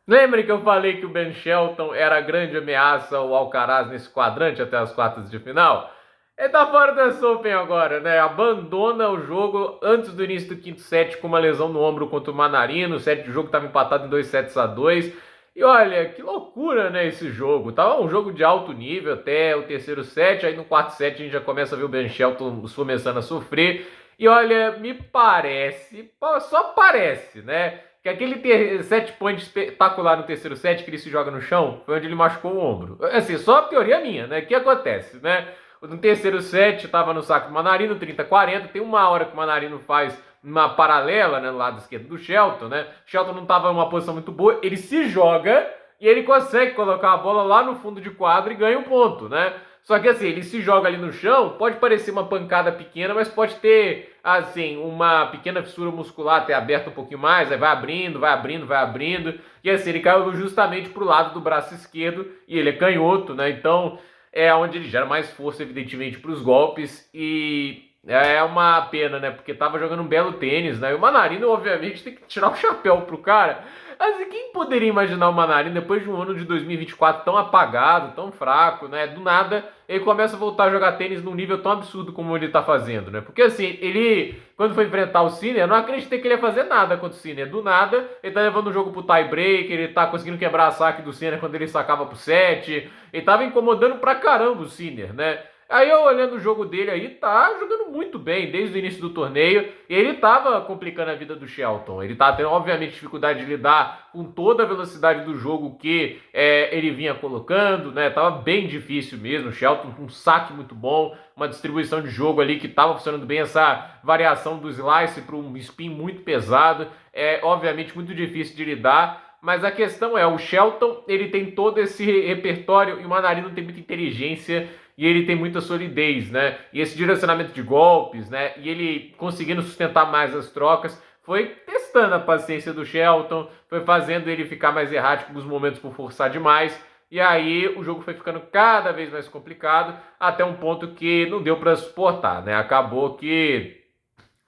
Lembra que eu falei que o Ben Shelton era a grande ameaça ao Alcaraz nesse quadrante até as quartas de final? Ele tá fora da Open agora, né? Abandona o jogo antes do início do quinto set com uma lesão no ombro contra o Manarino. O set de jogo estava empatado em 2 sets a 2. E olha, que loucura, né, esse jogo. Tava um jogo de alto nível até o terceiro set. Aí no quarto set a gente já começa a ver o Ben Shelton começando a sofrer. E olha, me parece, só parece, né? Que aquele set point espetacular no terceiro set que ele se joga no chão foi onde ele machucou o ombro. Assim, só a teoria minha, né? O que acontece, né? No terceiro set, tava no saque do Manarino, 30-40. Tem uma hora que o Manarino faz uma paralela, né, no lado esquerdo do Shelton, né? O Shelton não tava em uma posição muito boa, ele se joga e ele consegue colocar a bola lá no fundo de quadro e ganha um ponto, né? Só que assim, ele se joga ali no chão, pode parecer uma pancada pequena, mas pode ter, assim, uma pequena fissura muscular até aberta um pouquinho mais, aí vai abrindo, vai abrindo, vai abrindo, e assim, ele caiu justamente pro lado do braço esquerdo, e ele é canhoto, né? Então, é onde ele gera mais força, evidentemente, para os golpes, e é uma pena, né? Porque tava jogando um belo tênis, né? E o Manarino, obviamente, tem que tirar o chapéu pro cara. Assim, quem poderia imaginar o Manarino depois de um ano de 2024 tão apagado, tão fraco, né? Do nada, ele começa a voltar a jogar tênis num nível tão absurdo como ele tá fazendo, né? Porque assim, ele, quando foi enfrentar o Sinner, eu não acreditei que ele ia fazer nada contra o Sinner. Do nada, ele tá levando o jogo pro tie break, ele tá conseguindo quebrar a saque do Sinner quando ele sacava pro set, ele tava incomodando pra caramba o Sinner, né? Aí eu olhando o jogo dele aí, tá jogando muito bem desde o início do torneio. E ele tava complicando a vida do Shelton. Ele tá tendo, obviamente, dificuldade de lidar com toda a velocidade do jogo que ele vinha colocando, né? Tava bem difícil mesmo. O Shelton com um saque muito bom, uma distribuição de jogo ali que tava funcionando bem, essa variação do slice para um spin muito pesado. É, obviamente, muito difícil de lidar. Mas a questão é, o Shelton, ele tem todo esse repertório e o Manarino tem muita inteligência e ele tem muita solidez, né? E esse direcionamento de golpes, né? E ele conseguindo sustentar mais as trocas, foi testando a paciência do Shelton, foi fazendo ele ficar mais errático nos momentos por forçar demais. E aí o jogo foi ficando cada vez mais complicado, até um ponto que não deu para suportar, né? Acabou que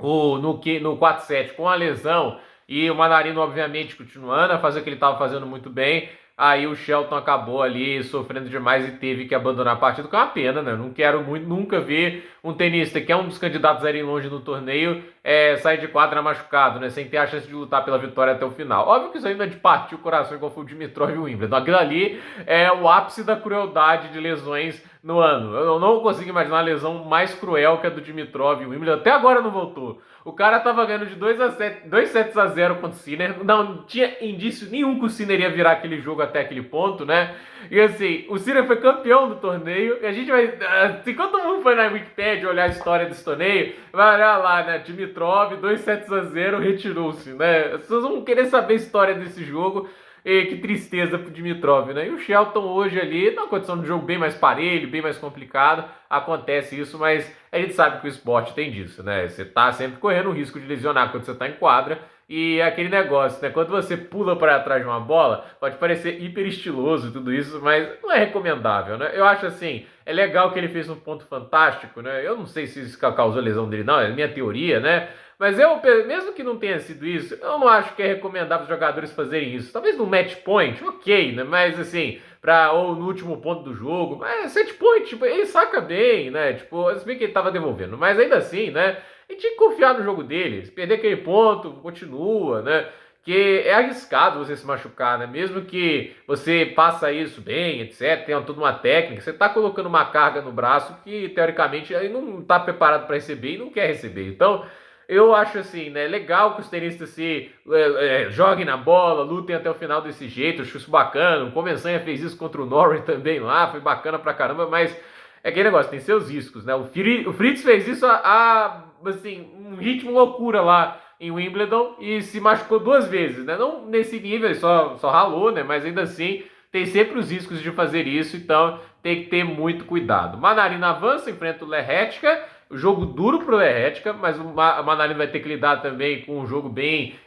no 4-7 com a lesão e o Manarino, obviamente, continuando a fazer o que ele estava fazendo muito bem. Aí o Shelton acabou ali sofrendo demais e teve que abandonar a partida, que é uma pena, né? Eu não quero muito, nunca ver um tenista que é um dos candidatos a irem longe no torneio sair de quadra machucado, né? Sem ter a chance de lutar pela vitória até o final. Óbvio que isso ainda é de partir o coração, igual foi o Dimitrov e o Wimbledon. Aquilo ali é o ápice da crueldade de lesões no ano. Eu não consigo imaginar a lesão mais cruel que a do Dimitrov e o Wimbledon. Até agora não voltou. O cara tava ganhando de 2 sets a 0 contra o Sinner. Não tinha indício nenhum que o Sinner ia virar aquele jogo até aquele ponto, né? E assim, o Sinner foi campeão do torneio. E a gente vai. Se todo mundo foi na Wikipedia olhar a história desse torneio, vai olhar lá, né? Dimitrov, 2 sets a 0, retirou-se, né? As pessoas vão querer saber a história desse jogo. E que tristeza pro Dimitrov, né? E o Shelton hoje ali, numa condição de jogo bem mais parelho, bem mais complicado, acontece isso, mas a gente sabe que o esporte tem disso, né? Você tá sempre correndo o risco de lesionar quando você tá em quadra, e é aquele negócio, né? Quando você pula para trás de uma bola, pode parecer hiper estiloso tudo isso, mas não é recomendável, né? Eu acho assim, é legal que ele fez um ponto fantástico, né? Eu não sei se isso causou lesão dele, não, é minha teoria, né? Mas eu, mesmo que não tenha sido isso, eu não acho que é recomendável os jogadores fazerem isso. Talvez no match point, ok, né? Mas assim, ou no último ponto do jogo, mas set point, tipo, ele saca bem, né? Tipo, se bem que ele tava devolvendo, mas ainda assim, né? Ele tinha que confiar no jogo dele. Se perder aquele ponto, continua, né? Que é arriscado você se machucar, né? Mesmo que você faça isso bem, etc, tenha toda uma técnica, você tá colocando uma carga no braço que, teoricamente, ele não tá preparado para receber e não quer receber. Então, eu acho assim, né? Legal que os tenistas se joguem na bola, lutem até o final desse jeito. Eu acho isso bacana. O Comensanha fez isso contra o Norrie também lá, foi bacana pra caramba, mas é aquele negócio, tem seus riscos, né? O Fritz fez isso assim, um ritmo loucura lá em Wimbledon e se machucou 2 vezes, né? Não nesse nível, só ralou, né? Mas ainda assim, tem sempre os riscos de fazer isso, então tem que ter muito cuidado. Manarina avança, enfrenta o Lerretka. Jogo duro pro Lerretka, mas o Manarino vai ter que lidar também com um jogo bem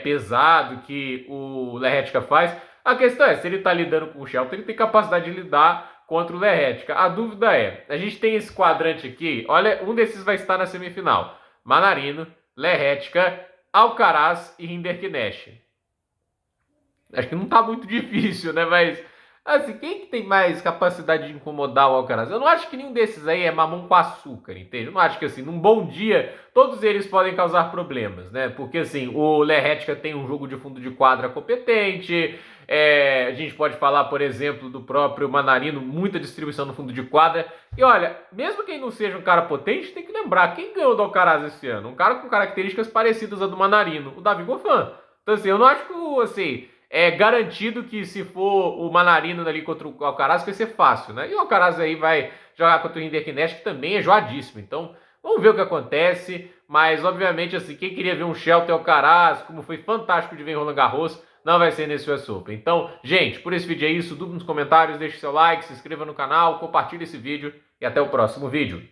pesado que o Lerretka faz. A questão é, se ele tá lidando com o Shelton, ele tem capacidade de lidar contra o Lerretka. A dúvida é, a gente tem esse quadrante aqui, olha, um desses vai estar na semifinal. Manarino, Lerretka, Alcaraz e Rinderknecht. Acho que não tá muito difícil, né? Mas, assim, quem que tem mais capacidade de incomodar o Alcaraz? Eu não acho que nenhum desses aí é mamão com açúcar, entende? Eu não acho que, assim, num bom dia, todos eles podem causar problemas, né? Porque, assim, o Lerretica tem um jogo de fundo de quadra competente, a gente pode falar, por exemplo, do próprio Manarino, muita distribuição no fundo de quadra. E olha, mesmo quem não seja um cara potente, tem que lembrar quem ganhou do Alcaraz esse ano. Um cara com características parecidas à do Manarino, o Davi Goffin. Então, assim, eu não acho que, assim, é garantido que se for o Manarino ali contra o Alcaraz, vai ser fácil, né? E o Alcaraz aí vai jogar contra o Rinderknech, que também é joadíssimo. Então, vamos ver o que acontece. Mas, obviamente, assim, quem queria ver um Shelton Alcaraz, como foi fantástico de ver em Roland Garros, não vai ser nesse US Open. Então, gente, por esse vídeo é isso. Dúvida nos comentários, deixe seu like, se inscreva no canal, compartilhe esse vídeo e até o próximo vídeo.